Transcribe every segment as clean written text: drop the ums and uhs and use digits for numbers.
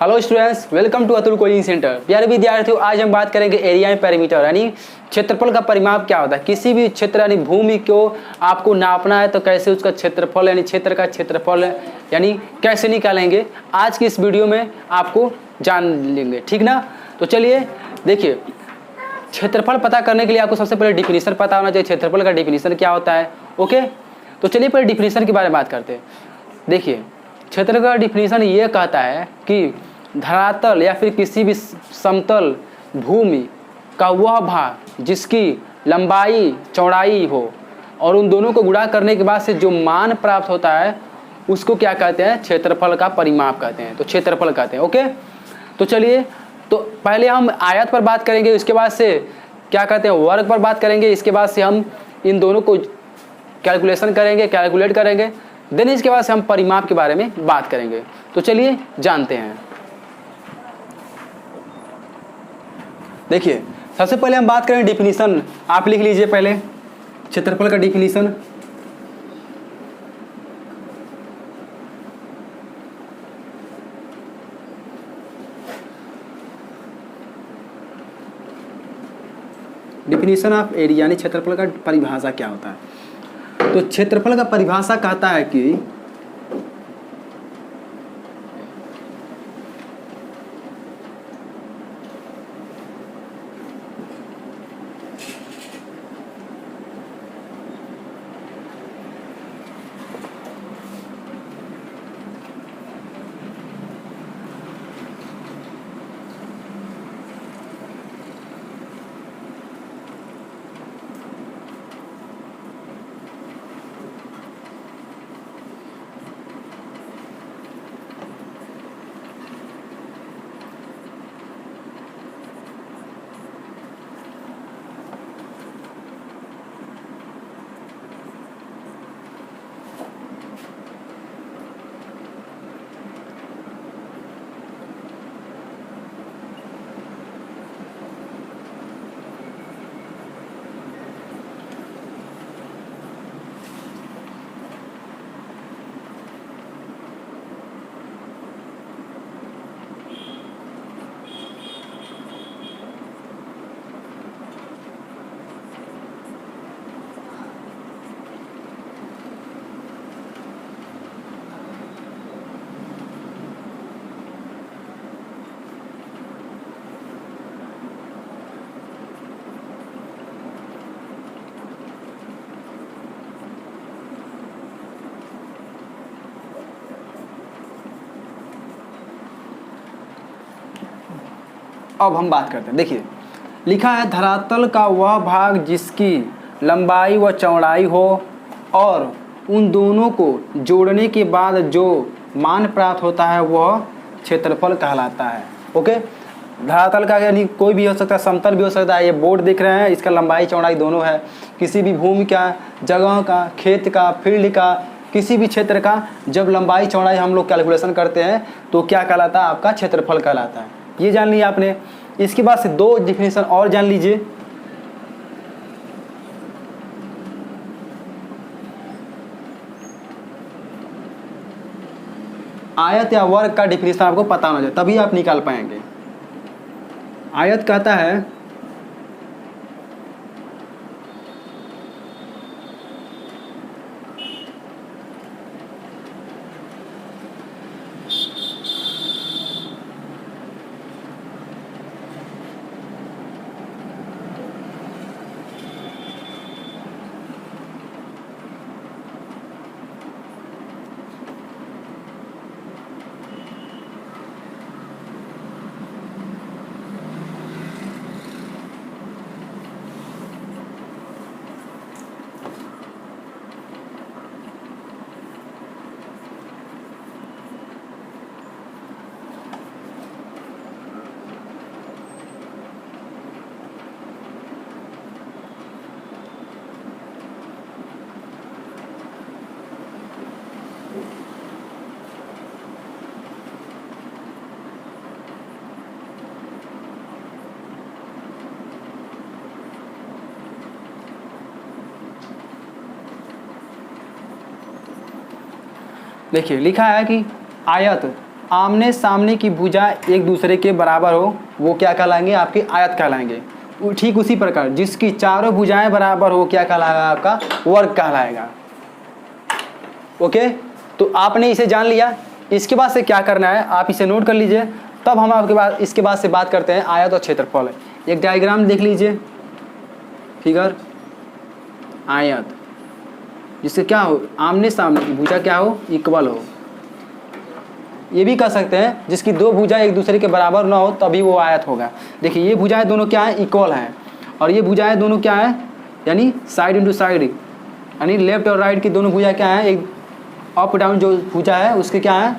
Hello students, welcome to Atul coaching centre. प्यारे विद्यार्थियों, आज हम बात करेंगे एरिया में पैरामीटर यानी क्षेत्रफल का परिमाप क्या होता है। किसी भी क्षेत्र यानी भूमि को आपको नापना है तो कैसे उसका क्षेत्रफल यानी क्षेत्र का क्षेत्रफल यानी कैसे निकालेंगे, आज की इस वीडियो में आपको जान लेंगे, ठीक ना। तो चलिए देखिए, क्षेत्रफल पता करने के लिए आपको सबसे पहले डिफिनीशन पता होना चाहिए। क्षेत्रफल का डिफिनीशन क्या होता है, ओके। तो चलिए पहले डिफिनीशन के बारे में बात करते हैं। देखिए, क्षेत्र का डिफिनीशन ये कहता है कि धरातल या फिर किसी भी समतल भूमि का वह भाग जिसकी लंबाई चौड़ाई हो और उन दोनों को गुणा करने के बाद से जो मान प्राप्त होता है उसको क्या कहते हैं, क्षेत्रफल का परिमाप कहते हैं। तो क्षेत्रफल कहते हैं, ओके। तो चलिए, तो पहले हम आयत पर बात करेंगे, उसके बाद से क्या कहते हैं वर्ग पर बात करेंगे, इसके बाद से हम इन दोनों को कैलकुलेट करेंगे, देन इसके बाद से हम परिमाप के बारे में बात करेंगे। तो चलिए जानते हैं। देखिए, सबसे पहले हम बात करें डिफिनीशन। आप लिख लीजिए पहले क्षेत्रफल का डिफिनीशन। डिफिनीशन ऑफ एरिया यानी क्षेत्रफल का परिभाषा क्या होता है। तो क्षेत्रफल का परिभाषा कहता है कि अब हम बात करते हैं। देखिए, लिखा है धरातल का वह भाग जिसकी लंबाई व चौड़ाई हो और उन दोनों को जोड़ने के बाद जो मान प्राप्त होता है वह क्षेत्रफल कहलाता है, ओके। धरातल का यानी कोई भी हो सकता है, समतल भी हो सकता है। ये बोर्ड दिख रहे हैं, इसका लंबाई चौड़ाई दोनों है। किसी भी भूमि का, जगह का, खेत का, फील्ड का, किसी भी क्षेत्र का जब लंबाई चौड़ाई हम लोग कैलकुलेशन करते हैं तो क्या कहलाता है, आपका क्षेत्रफल कहलाता है। ये जान लिया आपने। इसके बाद से दो डिफिनीशन और जान लीजिए। आयत या वर्ग का डिफिनीशन आपको पता होना चाहिए, तभी आप निकाल पाएंगे। आयत कहता है देखिए लिखा है कि आयत आमने सामने की भुजा एक दूसरे के बराबर हो वो क्या कहलाएंगे, आपके आयत कहलाएंगे। ठीक उसी प्रकार जिसकी चारों भुजाएं बराबर हो क्या कहलाएगा, आपका वर्ग कहलाएगा। ओके, तो आपने इसे जान लिया। इसके बाद से क्या करना है आप इसे नोट कर लीजिए, तब हम आपके बाद इसके बाद से बात करते हैं आयत और क्षेत्रफल। एक डायग्राम देख लीजिए, फिगर आयत, जिससे क्या हो, आमने सामने की भुजा क्या हो, इक्वल हो। ये भी कह सकते हैं जिसकी दो भुजा एक दूसरे के बराबर ना हो तभी वो आयत होगा। देखिए ये भुजाएं दोनों क्या है, इक्वल हैं, और ये भुजाएं दोनों क्या है, यानी साइड इंटू साइड, यानी लेफ्ट और राइट की दोनों भुजा क्या है, एक अप डाउन जो भुजा है उसके क्या है,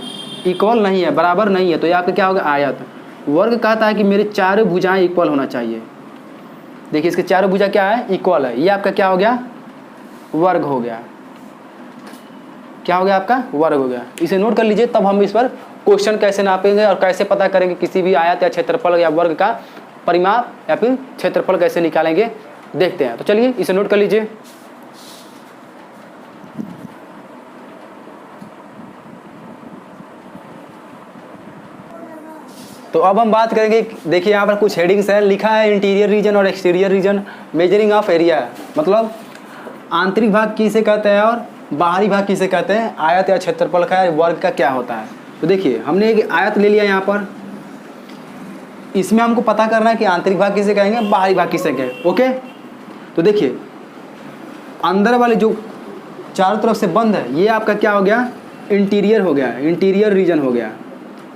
इक्वल नहीं है, बराबर नहीं है, तो ये आपका क्या होगा, आयत। वर्ग कहता है कि मेरे चारों भुजाएं इक्वल होना चाहिए। देखिए इसके चारों भुजा क्या है, इक्वल है, ये आपका क्या हो गया, वर्ग हो गया। क्या हो गया, आपका वर्ग हो गया। इसे नोट कर लीजिए, तब हम इस पर क्वेश्चन कैसे नापेंगे और कैसे पता करेंगे किसी भी आयत या क्षेत्रफल या वर्ग का परिमाप या फिर क्षेत्रफल कैसे निकालेंगे, देखते हैं। तो चलिए इसे नोट कर लीजिए। तो अब हम बात करेंगे, देखिए यहाँ पर कुछ हेडिंग्स हैं, लिखा है इंटीरियर रीजन और exterior region, measuring of area, मतलब आंतरिक भाग किसे कहते हैं और बाहरी भाग किसे कहते हैं, आयत या क्षेत्रफल का वर्ग का क्या होता है। तो देखिए हमने एक आयत ले लिया यहाँ पर, इसमें हमको पता करना है कि आंतरिक भाग किसे कहेंगे, बाहरी भाग किसे कहेंगे। ओके, तो देखिए अंदर वाले जो चारों तरफ से बंद है ये आपका क्या हो गया, इंटीरियर हो गया, इंटीरियर रीजन हो गया।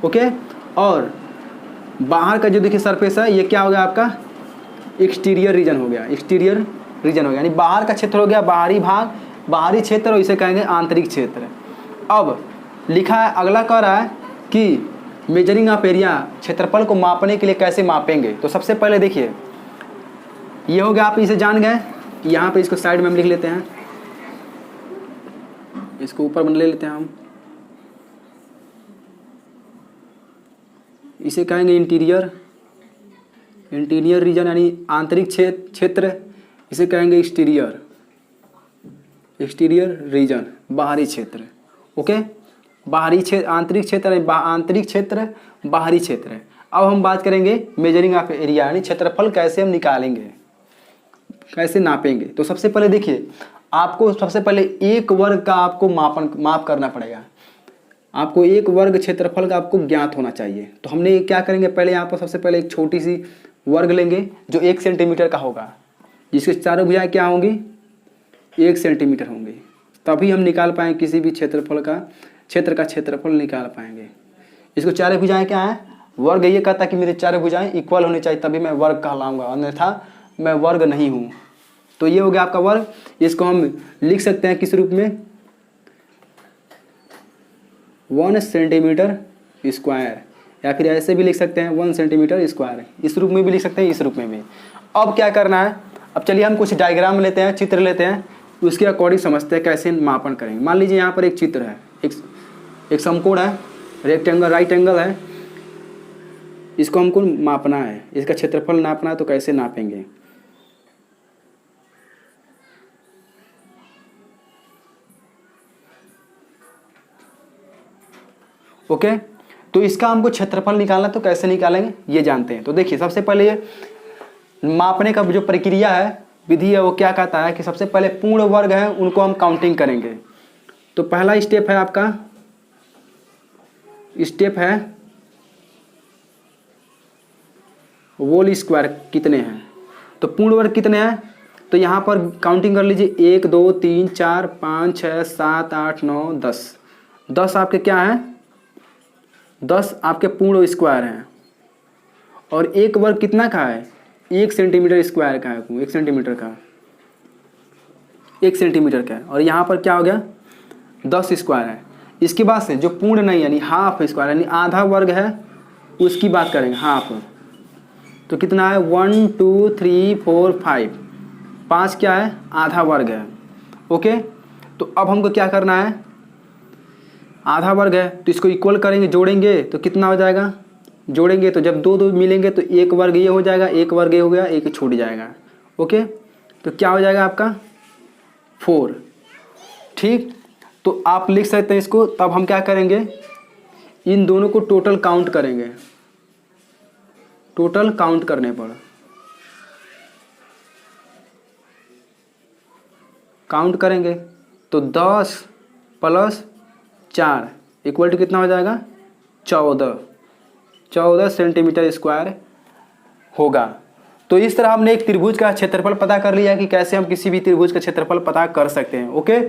ओके, और बाहर का जो देखिए सरफेस है ये क्या हो गया, आपका एक्सटीरियर रीजन हो गया, एक्सटीरियर रीजन हो गया, यानी बाहर का क्षेत्र हो गया बाहरी भाग, बाहरी क्षेत्र, और इसे कहेंगे आंतरिक क्षेत्र। अब लिखा है, अगला कह रहा है कि मेजरिंग ऑफ एरिया, क्षेत्रफल को मापने के लिए कैसे मापेंगे। तो सबसे पहले देखिए ये हो गया, आप इसे जान गए, यहाँ पे इसको साइड में हम लिख लेते हैं, इसको ऊपर में ले लेते हैं हम, इसे कहेंगे इंटीरियर, इंटीरियर रीजन यानी आंतरिक क्षेत्र, इसे कहेंगे एक्सटीरियर, एक्सटीरियर रीजन बाहरी क्षेत्र। ओके, बाहरी क्षेत्र, आंतरिक क्षेत्र, आंतरिक क्षेत्र, बाहरी क्षेत्र। अब हम बात करेंगे मेजरिंग ऑफ एरिया, यानी क्षेत्रफल कैसे हम निकालेंगे, कैसे नापेंगे। तो सबसे पहले देखिए आपको सबसे पहले एक वर्ग का आपको माप करना पड़ेगा, आपको एक वर्ग क्षेत्रफल का आपको ज्ञात होना चाहिए। तो हमने क्या करेंगे, पहले यहाँ पर सबसे पहले एक छोटी सी वर्ग लेंगे जो 1 सेंटीमीटर का होगा, जिसके चारों भुजाएं क्या होंगी, 1 सेंटीमीटर होंगी, तभी हम निकाल पाएंगे किसी भी क्षेत्रफल का, क्षेत्र का क्षेत्रफल निकाल पाएंगे। इसको चारों भुजाएं क्या है, वर्ग। ये कहता है कि मेरे चारों भुजाएं इक्वल होनी चाहिए तभी मैं वर्ग कहलाऊंगा, अन्यथा मैं वर्ग नहीं हूँ। तो ये हो गया आपका वर्ग। इसको हम लिख सकते हैं किस रूप में, 1 सेंटीमीटर स्क्वायर, या फिर ऐसे भी लिख सकते हैं 1 सेंटीमीटर स्क्वायर, इस रूप में भी लिख सकते हैं, इस रूप में भी। अब क्या करना है, अब चलिए हम कुछ डायग्राम लेते हैं, चित्र लेते हैं, उसके अकॉर्डिंग समझते हैं कैसे मापन करेंगे। मान लीजिए यहाँ पर एक चित्र है, एक समकोण है, रेक्टेंगल, राइट एंगल है, इसको हमको मापना है, इसका क्षेत्रफल नापना है, तो कैसे नापेंगे। ओके, तो इसका हमको क्षेत्रफल निकालना, तो कैसे निकालेंगे ये जानते हैं। तो देखिए सबसे पहले ये मापने का जो प्रक्रिया है, विधि है, वो क्या कहता है कि सबसे पहले पूर्ण वर्ग है उनको हम काउंटिंग करेंगे। तो पहला स्टेप है आपका, स्टेप है होल स्क्वायर कितने हैं, तो पूर्ण वर्ग कितने हैं, तो यहाँ पर काउंटिंग कर लीजिए, 1 2 3 4 5 6 7 8 9 10, 10 आपके क्या हैं, 10 आपके पूर्ण स्क्वायर हैं। और एक वर्ग कितना का है, 1 सेंटीमीटर स्क्वायर का है, 1 सेंटीमीटर का, 1 सेंटीमीटर का है। और यहाँ पर क्या हो गया, 10 स्क्वायर है। इसके बाद से जो पूर्ण नहीं यानी हाफ स्क्वायर यानी आधा वर्ग है उसकी बात करेंगे, हाफ। तो कितना है, 1 2 3 4 5, 5 क्या है, आधा वर्ग है। ओके, तो अब हमको क्या करना है, आधा वर्ग है तो इसको इक्वल करेंगे, जोड़ेंगे तो कितना हो जाएगा, जोड़ेंगे तो जब दो मिलेंगे तो एक वर्ग ये हो जाएगा, एक वर्ग ये हो गया, एक छूट जाएगा। ओके, तो क्या हो जाएगा आपका 4। ठीक, तो आप लिख सकते हैं इसको। तब हम क्या करेंगे, इन दोनों को टोटल काउंट करेंगे, टोटल काउंट करने पर काउंट करेंगे तो 10 + 4 इक्वल टू कितना हो जाएगा 14 सेंटीमीटर स्क्वायर होगा। तो इस तरह हमने एक त्रिभुज का क्षेत्रफल पता कर लिया कि कैसे हम किसी भी त्रिभुज का क्षेत्रफल पता कर सकते हैं। ओके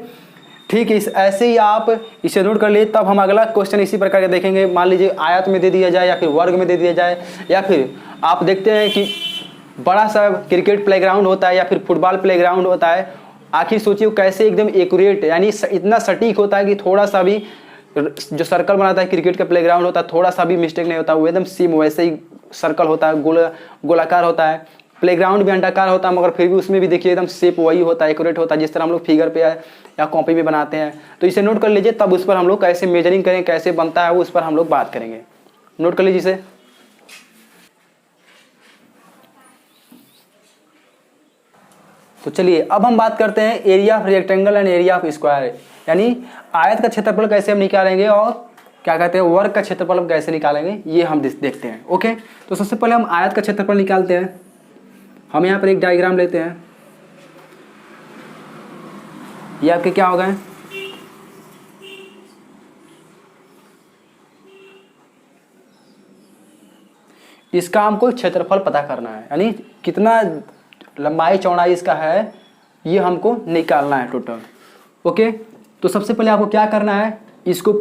ठीक है, ऐसे ही आप इसे नोट कर लिए। तब हम अगला क्वेश्चन इसी प्रकार के देखेंगे। मान लीजिए आयत में दे दिया जाए या फिर वर्ग में दे दिया जाए, या फिर आप देखते हैं कि बड़ा सा क्रिकेट प्लेग्राउंड होता है या फिर फुटबॉल प्लेग्राउंड होता है। आखिर सोचिए कैसे एकदम एक्यूरेट यानी इतना सटीक होता है कि थोड़ा सा भी जो सर्कल बनाता है क्रिकेट का प्लेग्राउंड होता है, थोड़ा सा भी मिस्टेक नहीं होता, वो एकदम सेम वैसे ही सर्कल होता है, गोलाकार होता है। प्लेग्राउंड भी अंडाकार होता है मगर फिर भी उसमें भी देखिए एकदम शेप वही होता है, एक्यूरेट होता है जिस तरह हम लोग फिगर पे या कॉपी में बनाते हैं। तो इसे नोट कर लीजिए, तब उस पर हम लोग कैसे मेजरिंग करें, कैसे बनता है वो उस पर हम लोग बात करेंगे। नोट कर लीजिए इसे। तो चलिए अब हम बात करते हैं area of rectangle and area of square, यानी आयत का क्षेत्रफल कैसे हम निकालेंगे और क्या कहते हैं वर्ग का क्षेत्रफल हम कैसे निकालेंगे, ये हम देखते हैं। ओके, तो सबसे पहले हम आयत का क्षेत्रफल निकालते हैं। हम यहाँ पर एक डायग्राम लेते हैं। ये आपके क्या होगा, इसका हमको क्षेत्रफल पता करना है, यानी कितना लंबाई चौड़ाई इसका है ये हमको निकालना है टोटल। ओके, तो सबसे पहले आपको क्या करना है, इसको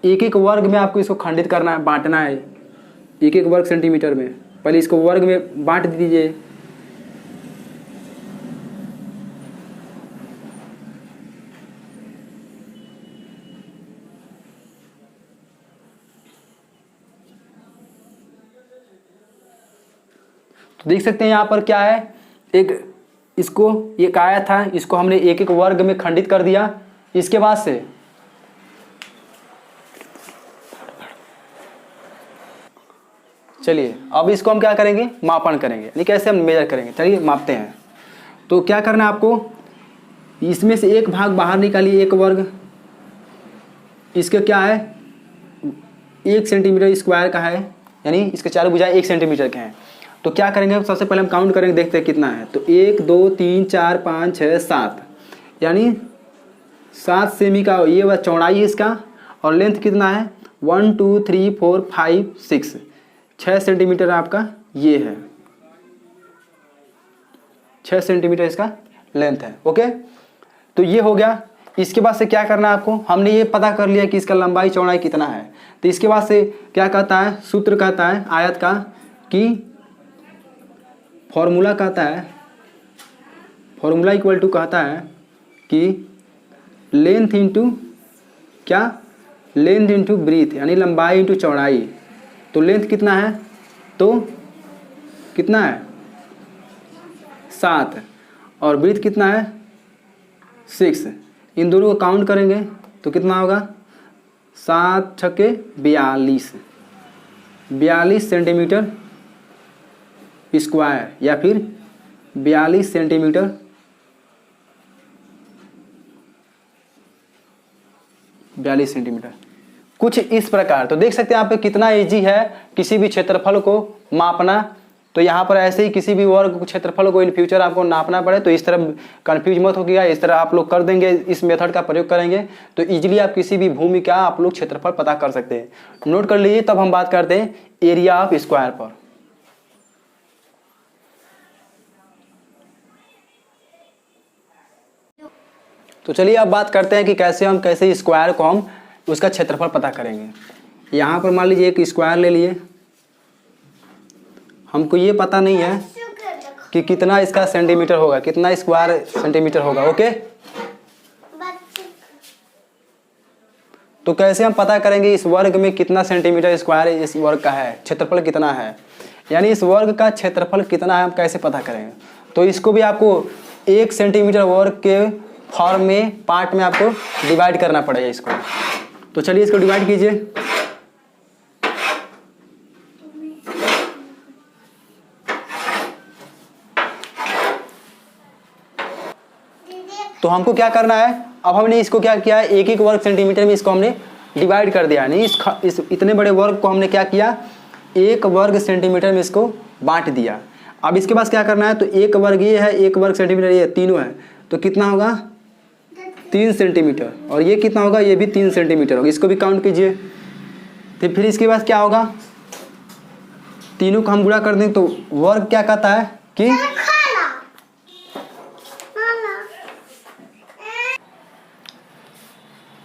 एक एक वर्ग में आपको इसको खंडित करना है, बांटना है एक एक वर्ग सेंटीमीटर में। पहले इसको वर्ग में बांट दीजिए। तो देख सकते हैं यहाँ पर क्या है, एक इसको एक आया था, इसको हमने एक एक वर्ग में खंडित कर दिया। इसके बाद से चलिए अब इसको हम क्या करेंगे, मापन करेंगे, यानी कैसे हम मेजर करेंगे। चलिए मापते हैं। तो क्या करना है आपको, इसमें से एक भाग बाहर निकालिए, एक वर्ग, इसका क्या है 1 सेंटीमीटर स्क्वायर का है, यानी इसके चारों भुजाएं 1 सेंटीमीटर के हैं। तो क्या करेंगे, सबसे पहले हम काउंट करेंगे, देखते हैं कितना है। तो 1 2 3 4 5 6 7, यानी 7 सेमी का ये वह चौड़ाई है इसका, और लेंथ कितना है 1 2 3 4 5 6, 6 सेंटीमीटर आपका ये है, 6 सेंटीमीटर इसका लेंथ है। ओके, तो ये हो गया। इसके बाद से क्या करना है आपको, हमने ये पता कर लिया कि इसका लंबाई चौड़ाई कितना है। तो इसके बाद से क्या कहता है, सूत्र कहता है आयत का कि फॉर्मूला कहता है, फॉर्मूला इक्वल टू कहता है कि लेंथ इंटू क्या, लेंथ इंटू ब्रीथ, यानी लंबाई इंटू चौड़ाई। तो लेंथ कितना है, तो कितना है 7, और ब्रीथ कितना है 6। इन दोनों को काउंट करेंगे तो कितना होगा 7 छक्के 42 सेंटीमीटर स्क्वायर, या फिर 42 सेंटीमीटर कुछ इस प्रकार। तो देख सकते हैं आप कितना इजी है किसी भी क्षेत्रफल को मापना। तो यहाँ पर ऐसे ही किसी भी वर्ग क्षेत्रफल को इन फ्यूचर आपको नापना पड़े तो इस तरह कंफ्यूज मत होगा, इस तरह आप लोग कर देंगे, इस मेथड का प्रयोग करेंगे तो इजीली आप किसी भी भूमि का आप लोग क्षेत्रफल पता कर सकते हैं। नोट कर लीजिए। तब हम बात करते हैं एरिया ऑफ स्क्वायर पर। तो चलिए अब बात करते हैं कि कैसे स्क्वायर को हम उसका क्षेत्रफल पता करेंगे। यहाँ पर मान लीजिए एक स्क्वायर ले लिए, हमको ये पता नहीं है कि कितना इसका सेंटीमीटर होगा, कितना स्क्वायर सेंटीमीटर होगा। ओके, तो कैसे हम पता करेंगे इस वर्ग में कितना सेंटीमीटर स्क्वायर इस वर्ग का है, क्षेत्रफल कितना है, यानी इस वर्ग का क्षेत्रफल कितना है हम कैसे पता करेंगे। तो इसको भी आपको 1 सेंटीमीटर वर्ग के फॉर्म में पार्ट में आपको डिवाइड करना पड़ेगा इसको। तो चलिए इसको डिवाइड कीजिए। तो हमको क्या करना है, अब हमने इसको क्या किया है, 1 वर्ग सेंटीमीटर में इसको हमने डिवाइड कर दिया, यानी इस इतने बड़े वर्ग को हमने क्या किया, 1 वर्ग सेंटीमीटर में इसको बांट दिया। अब इसके पास क्या करना है, तो 1 वर्ग ये है, 1 वर्ग सेंटीमीटर ये, तीनों है, तो कितना होगा 3 सेंटीमीटर, और ये कितना होगा, ये भी 3 सेंटीमीटर होगा। इसको भी काउंट कीजिए। तो फिर इसके बाद क्या होगा, तीनों को हम गुणा कर दें तो वर्ग क्या कहता है कि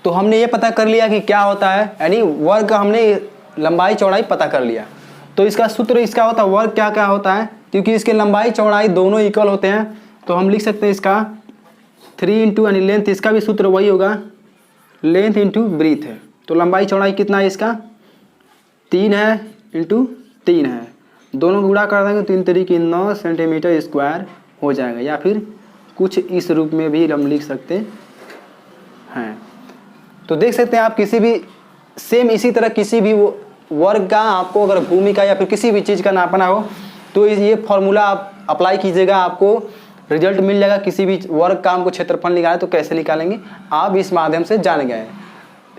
तो हमने ये पता कर लिया कि क्या होता है, यानी वर्ग का हमने लंबाई चौड़ाई पता कर लिया। तो इसका सूत्र इसका होता है, वर्ग क्या क्या होता है, क्योंकि इसके लंबाई चौड़ाई दोनों इक्वल होते हैं, तो हम लिख सकते हैं इसका 3 इंटू यानी लेंथ, इसका भी सूत्र वही होगा, लेंथ इंटू ब्रीथ है। तो लंबाई चौड़ाई कितना है इसका 3 है इंटू 3 है, दोनों को गुणा कर देंगे 3 तरीके 9 सेंटीमीटर स्क्वायर हो जाएगा, या फिर कुछ इस रूप में भी हम लिख सकते हैं। तो देख सकते हैं आप, किसी भी सेम इसी तरह किसी भी वर्ग का आपको अगर भूमि का या फिर किसी भी चीज़ का नापना हो तो ये फॉर्मूला आप अप्लाई कीजिएगा, आपको रिजल्ट मिल जाएगा। किसी भी वर्ग का हमको क्षेत्रफल निकालें तो कैसे निकालेंगे आप इस माध्यम से जान गए।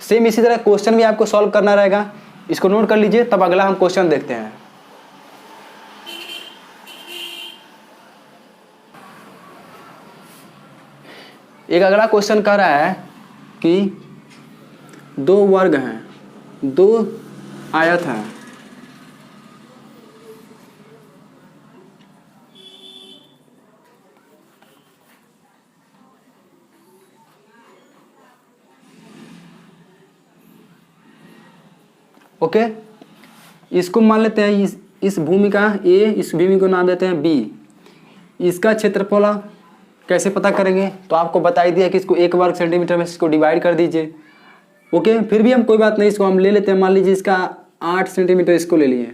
सेम इसी तरह क्वेश्चन भी आपको सॉल्व करना रहेगा, इसको नोट कर लीजिए, तब अगला हम क्वेश्चन देखते हैं। एक अगला क्वेश्चन कह रहा है कि 2 वर्ग हैं, 2 आयत हैं, ओके। इसको मान लेते हैं इस भूमि का ए, इस भूमि को नाम देते हैं बी। इसका क्षेत्रफल कैसे पता करेंगे, तो आपको बता ही दिया कि इसको 1 वर्ग सेंटीमीटर में इसको डिवाइड कर दीजिए, ओके। फिर भी हम कोई बात नहीं, इसको हम ले लेते हैं, मान लीजिए इसका 8 सेंटीमीटर इसको ले लिए,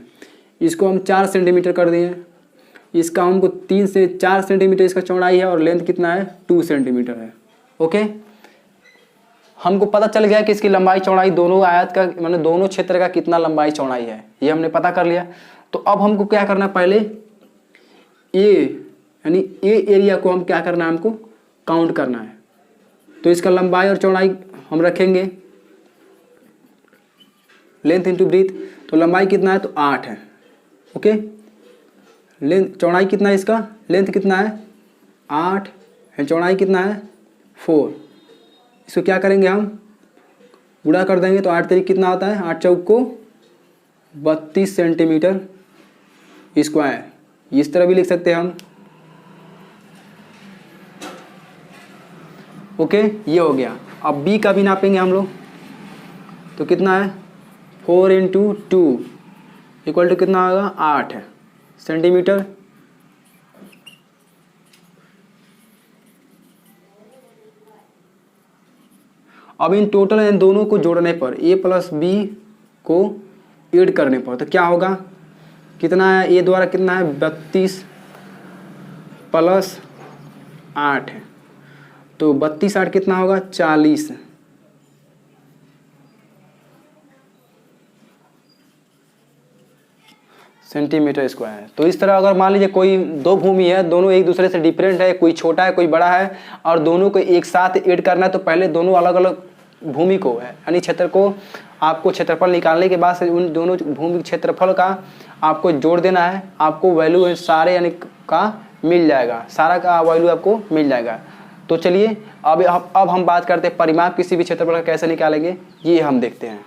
इसको हम 4 सेंटीमीटर कर दिए, इसका हमको 3 से 4 सेंटीमीटर इसका चौड़ाई है और लेंथ कितना है 2 सेंटीमीटर है, ओके। हमको पता चल गया कि इसकी लंबाई चौड़ाई दोनों आयत का माने दोनों क्षेत्र का कितना लंबाई चौड़ाई है, ये हमने पता कर लिया। तो अब हमको क्या करना है, पहले यानी ए एरिया को हम क्या करना है, हमको काउंट करना है। तो इसका लंबाई और चौड़ाई हम रखेंगे लेंथ इंटू ब्रीथ, तो लंबाई कितना है तो 8 है, ओके। लेंथ चौड़ाई कितना है, इसका लेंथ कितना है 8 है, चौड़ाई कितना है 4। इसको क्या करेंगे, हम गुणा कर देंगे तो 8 तरीक कितना होता है, 8 चौक को 32 सेंटीमीटर स्क्वायर। इस तरह भी लिख सकते हैं हम, ओके। ये हो गया। अब बी का भी नापेंगे हम लोग, तो कितना है 4 इंटू 2 इक्वल टू कितना होगा 8 सेंटीमीटर। अब इन टोटल इन दोनों को जोड़ने पर ए प्लस बी को ऐड करने पर तो क्या होगा, कितना है ए द्वारा कितना है 32 प्लस 8 है, तो 32 8 कितना होगा 40 सेंटीमीटर स्क्वायर। तो इस तरह अगर मान लीजिए कोई 2 भूमि है, दोनों एक दूसरे से डिफरेंट है, कोई छोटा है कोई बड़ा है, और दोनों को एक साथ ऐड करना है, तो पहले दोनों अलग अलग भूमि को है यानी क्षेत्र को आपको क्षेत्रफल निकालने के बाद से उन दोनों भूमि क्षेत्रफल का आपको जोड़ देना है, आपको वैल्यू सारे यानी का मिल जाएगा, सारा का वैल्यू आपको मिल जाएगा। तो चलिए अब हम बात करते हैं परिमाप किसी भी क्षेत्रफल का कैसे निकालेंगे, ये हम देखते हैं।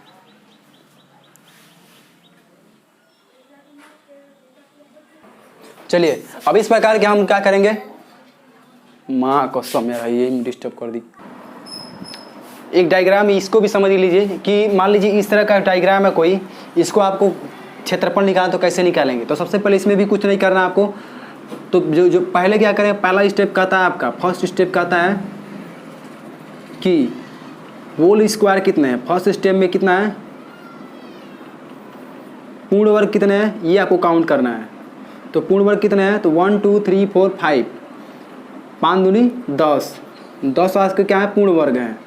चलिए अब इस प्रकार के हम क्या करेंगे, माँ कसम यार ये डिस्टर्ब कर दी। एक डायग्राम इसको भी समझ लीजिए कि मान लीजिए इस तरह का डायग्राम है कोई, इसको आपको क्षेत्रफल निकालना तो कैसे निकालेंगे। तो सबसे पहले इसमें भी कुछ नहीं करना आपको, तो जो पहले क्या करें, पहला स्टेप कहता है आपका फर्स्ट स्टेप कहता है कि होल स्क्वायर कितने हैं। फर्स्ट स्टेप में कितना है, पूर्ण वर्ग कितने हैं ये आपको काउंट करना है। तो पूर्ण वर्ग कितने हैं, तो 1 2 3 4 5, 5 दूनी 10, 10 आज के क्या है पूर्ण वर्ग है।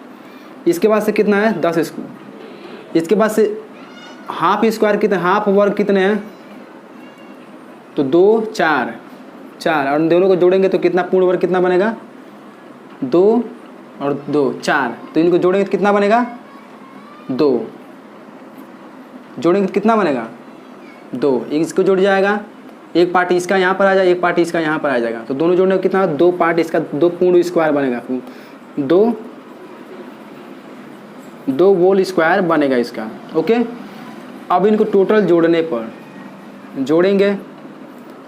इसके बाद से कितना है 10 स्क्वायर। इसके बाद से हाफ स्क्वायर कितने, हाफ वर्ग कितने हैं, तो 2 4 4, और दोनों को जोड़ेंगे तो कितना पूर्ण वर्ग कितना बनेगा 2 और 2 4, तो इनको जोड़ेंगे तो कितना बनेगा 2 जोड़ेंगे तो कितना बनेगा 2, इसको जुड़ जाएगा, एक पार्ट इसका यहाँ पर आ जाएगा, एक पार्ट इसका यहाँ पर आ जाएगा, तो दोनों जोड़ने में कितना 2 पार्ट इसका 2 पूर्ण स्क्वायर बनेगा, 2 होल स्क्वायर बनेगा इसका। ओके, अब इनको टोटल जोड़ने पर जोड़ेंगे,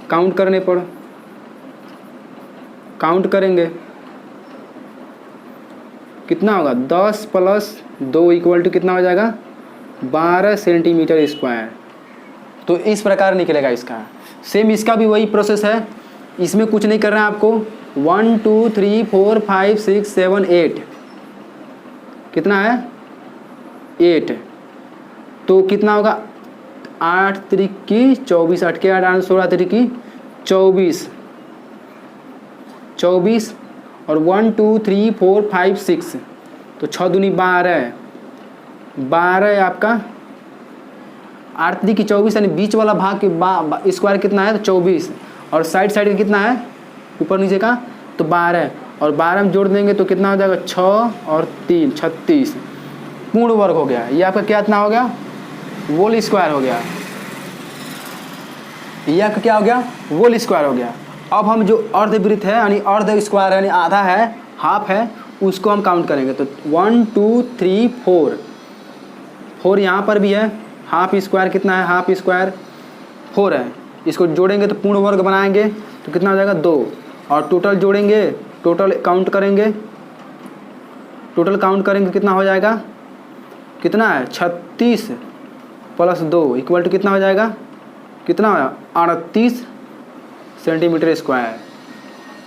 काउंट करने पर काउंट करेंगे, कितना होगा 10 + 2 = कितना हो जाएगा 12 सेंटीमीटर स्क्वायर। तो इस प्रकार निकलेगा इसका। सेम इसका भी वही प्रोसेस है, इसमें कुछ नहीं करना है आपको। 1 2 3 4 5 6 7 8 कितना है 8, तो कितना होगा 8 3 की 24, 8 के 8 16 3 की 24 और 1 2 3 4 5 6, तो 6 दूनी 12 है आपका, 8 3 की 24 यानी बीच वाला भाग के स्क्वायर कितना है तो 24, और साइड का कितना है ऊपर नीचे का तो 12, और 12 में जोड़ देंगे तो कितना हो जाएगा 6 और 3 36 पूर्ण वर्ग हो गया। ये आपका क्या इतना हो गया होल स्क्वायर हो गया, ये आपका क्या हो गया होल स्क्वायर हो गया। अब हम जो अर्धवृत्त है यानी अर्ध स्क्वायर यानी आधा है हाफ है उसको हम काउंट करेंगे, तो 1 2 3 4 यहाँ पर भी है, हाफ स्क्वायर कितना है हाफ स्क्वायर 4 है, इसको जोड़ेंगे तो पूर्ण वर्ग बनाएंगे तो कितना हो जाएगा 2, और टोटल जोड़ेंगे टोटल काउंट करेंगे कितना हो जाएगा, कितना है 36 + 2 = कितना हो जाएगा, कितना 38 सेंटीमीटर स्क्वायर।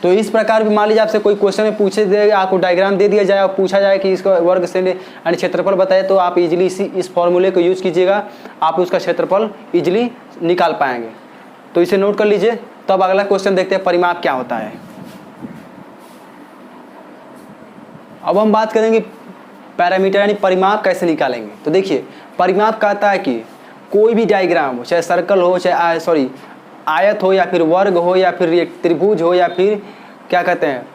तो इस प्रकार भी मान लीजिए आपसे कोई क्वेश्चन में पूछे देगा, आपको डायग्राम दे दिया जाए और पूछा जाए कि इसका वर्ग से यानी क्षेत्रफल बताए, तो आप इजीली इस फॉर्मूले को यूज कीजिएगा, आप उसका क्षेत्रफल इजीली निकाल पाएंगे। तो इसे नोट कर लीजिए। तब अगला क्वेश्चन देखते हैं परिमाप क्या होता है। अब हम बात करेंगे पैरामीटर यानी परिमाप कैसे निकालेंगे। तो देखिए परिमाप कहता है कि कोई भी डायग्राम हो, चाहे सर्कल हो, चाहे आयत हो, या फिर वर्ग हो, या फिर एक त्रिभुज हो, या फिर क्या कहते हैं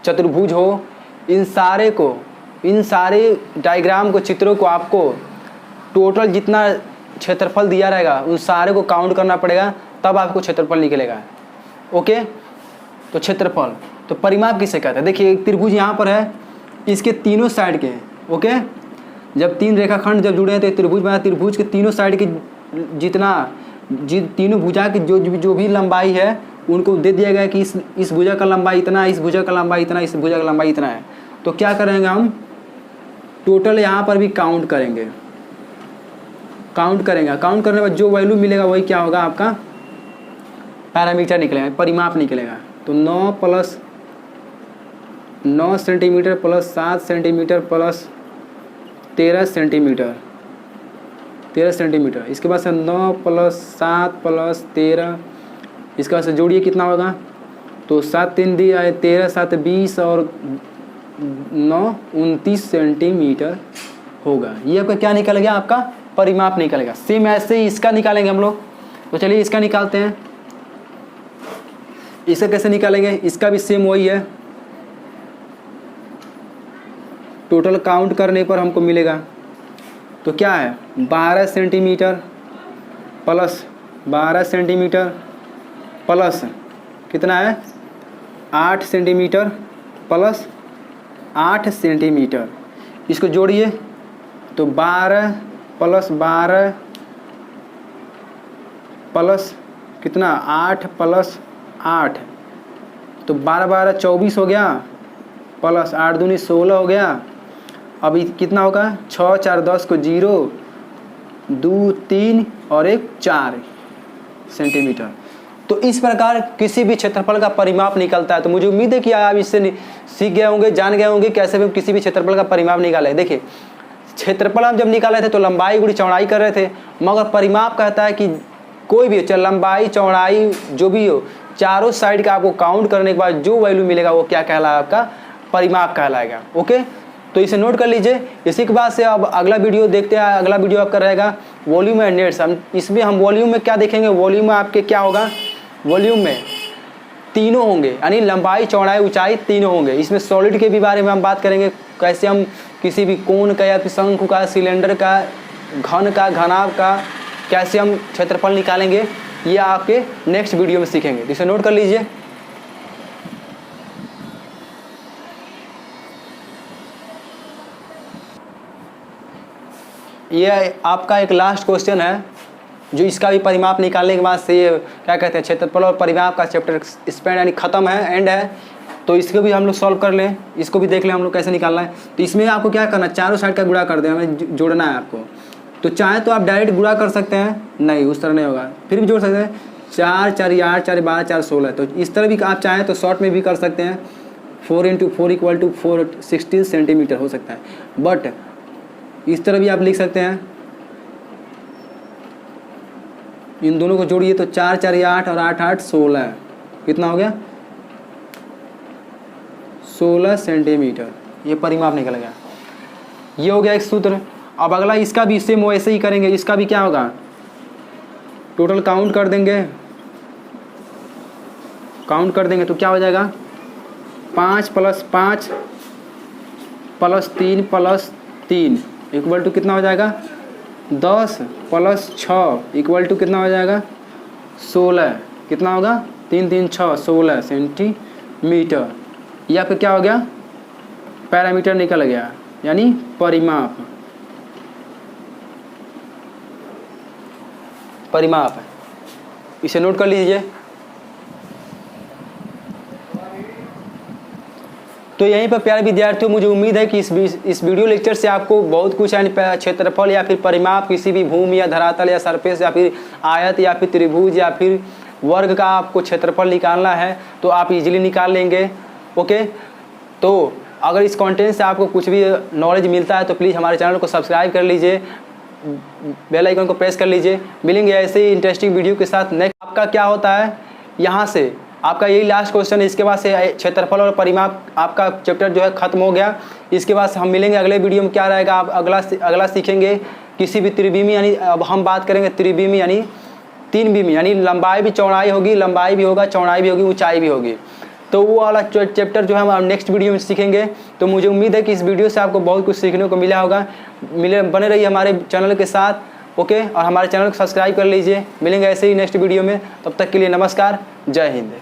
चतुर्भुज हो, इन सारे डायग्राम को चित्रों को आपको टोटल जितना क्षेत्रफल दिया रहेगा उन सारे को काउंट करना पड़ेगा, तब आपको क्षेत्रफल निकलेगा। ओके, तो क्षेत्रफल तो परिमाप किसे कहते हैं। देखिए एक त्रिभुज यहाँ पर है, इसके तीनों साइड के ओके, जब 3 रेखाखंड जब जुड़े हैं तो त्रिभुज बना, त्रिभुज के तीनों साइड के तीनों भुजा की जो भी लंबाई है उनको दे दिया गया कि इस भुजा का लंबाई इतना, इस भुजा का लंबाई इतना, इस भुजा का लंबाई इतना है। तो क्या करेंगे हम टोटल यहाँ पर भी काउंट करेंगे, काउंट करने के बाद जो वैल्यू मिलेगा वही क्या होगा आपका पैरामीटर निकलेगा, परिमाप निकलेगा। तो 9 सेंटीमीटर + 7 सेंटीमीटर + 13 सेंटीमीटर, इसके बाद से 9 + 7 + 13, इसका से जोड़िए कितना होगा, तो 7 3 दिया है 13 7 20 और 9 29 सेंटीमीटर होगा। ये आपका क्या निकल गया, आपका परिमाप निकल गया। सेम ऐसे ही इसका निकालेंगे हम लोग। तो चलिए इसका निकालते हैं। इसका कैसे निकालेंगे, इसका भी सेम वही है, टोटल काउंट करने पर हमको मिलेगा। तो क्या है 12 सेंटीमीटर प्लस 12 सेंटीमीटर प्लस कितना है 8 सेंटीमीटर प्लस 8 सेंटीमीटर, इसको जोड़िए तो 12 + 12 प्लस कितना 8 + 8, तो 12 12 24 हो गया, प्लस 8 दूनी 16 हो गया। अभी कितना होगा 6 4 10 को 0 2 3 और 1 4 सेंटीमीटर। तो इस प्रकार किसी भी क्षेत्रफल का परिमाप निकलता है। तो मुझे उम्मीद है कि आप इससे सीख गए होंगे, जान गए होंगे कैसे भी किसी भी क्षेत्रफल का परिमाप निकाले। देखिए क्षेत्रफल हम जब निकाले थे तो लंबाई गुणी चौड़ाई कर रहे थे, मगर परिमाप कहता है कि कोई भी चाहे लंबाई चौड़ाई जो भी हो, चारों साइड का आपको काउंट करने के बाद जो वैल्यू मिलेगा वो क्या कहलाएगा, आपका परिमाप कहलाएगा। ओके, तो इसे नोट कर लीजिए। इसी के बाद से अब अगला वीडियो देखते हैं। अगला वीडियो आपका रहेगा वॉल्यूम एंड नेट्स। इसमें हम वॉल्यूम में क्या देखेंगे, वॉल्यूम में आपके क्या होगा, वॉल्यूम में तीनों होंगे, यानी लंबाई चौड़ाई ऊंचाई तीनों होंगे। इसमें सॉलिड के भी बारे में हम बात करेंगे, कैसे हम किसी भी कोण का या फिर शंकु का, सिलेंडर का, घन का, घनाभ का कैसे हम क्षेत्रफल निकालेंगे, ये आपके नेक्स्ट वीडियो में सीखेंगे। इसे नोट कर लीजिए। ये आपका एक लास्ट क्वेश्चन है, जो इसका भी परिमाप निकालने के बाद से ये क्या कहते हैं, क्षेत्रफल और परिमाप का चैप्टर स्पेंड यानी खत्म है, एंड है। तो इसको भी हम लोग सॉल्व कर लें, इसको भी देख लें हम लोग कैसे निकालना है। तो इसमें आपको क्या करना है, चारों साइड का गुणा कर दें, हमें जोड़ना है आपको। तो चाहे तो आप डायरेक्ट गुणा कर सकते हैं, नहीं उस तरह नहीं होगा, फिर भी जोड़ सकते हैं। 4 4 8 4 12 4 16। तो इस तरह भी आप चाहें तो शॉर्ट में भी कर सकते हैं। 4 × 4 = 416 सेंटीमीटर हो सकता है, बट इस तरह भी आप लिख सकते हैं। इन दोनों को जोड़िए तो 4 4 8 और 8 8 16, कितना हो गया 16 सेंटीमीटर। ये परिमाप निकल गया। ये हो गया एक सूत्र। अब अगला इसका भी सेम वैसे ही करेंगे। इसका भी क्या होगा, टोटल काउंट कर देंगे, तो क्या हो जाएगा 5 + 5 + 3 + 3 = कितना हो जाएगा 10 + 6 = कितना हो जाएगा 16। कितना होगा 3 3 6 16 सेंटीमीटर। या फिर क्या हो गया, पैरामीटर निकल गया, यानी परिमाप है। इसे नोट कर लीजिए। तो यहीं पर प्यारे विद्यार्थियों, मुझे उम्मीद है कि इस वीडियो लेक्चर से आपको बहुत कुछ यानी क्षेत्रफल या फिर परिमाप किसी भी भूमि या धरातल या सरफेस या फिर आयत या फिर त्रिभुज या फिर वर्ग का आपको क्षेत्रफल निकालना है तो आप इजीली निकाल लेंगे। ओके, तो अगर इस कंटेंट से आपको कुछ भी नॉलेज मिलता है तो प्लीज़ हमारे चैनल को सब्सक्राइब कर लीजिए, बेल आइकन को प्रेस कर लीजिए। मिलेंगे ऐसे ही इंटरेस्टिंग वीडियो के साथ। नेक्स्ट आपका क्या होता है, यहाँ से आपका यही लास्ट क्वेश्चन है। इसके बाद से क्षेत्रफल और परिमाप आपका चैप्टर जो है खत्म हो गया। इसके बाद से हम मिलेंगे अगले वीडियो में। क्या रहेगा, आप अगला सीखेंगे किसी भी त्रिविमी, यानी अब हम बात करेंगे त्रिविमी यानी 3 बीमी, यानी लंबाई भी चौड़ाई होगी, लंबाई भी होगा, चौड़ाई भी होगी, ऊंचाई भी होगी। तो वो वाला चैप्टर जो है हम नेक्स्ट वीडियो में सीखेंगे। तो मुझे उम्मीद है कि इस वीडियो से आपको बहुत कुछ सीखने को मिला होगा। बने रहिए हमारे चैनल के साथ। ओके, और हमारे चैनल को सब्सक्राइब कर लीजिए। मिलेंगे ऐसे ही नेक्स्ट वीडियो में। तब तक के लिए नमस्कार, जय हिंद।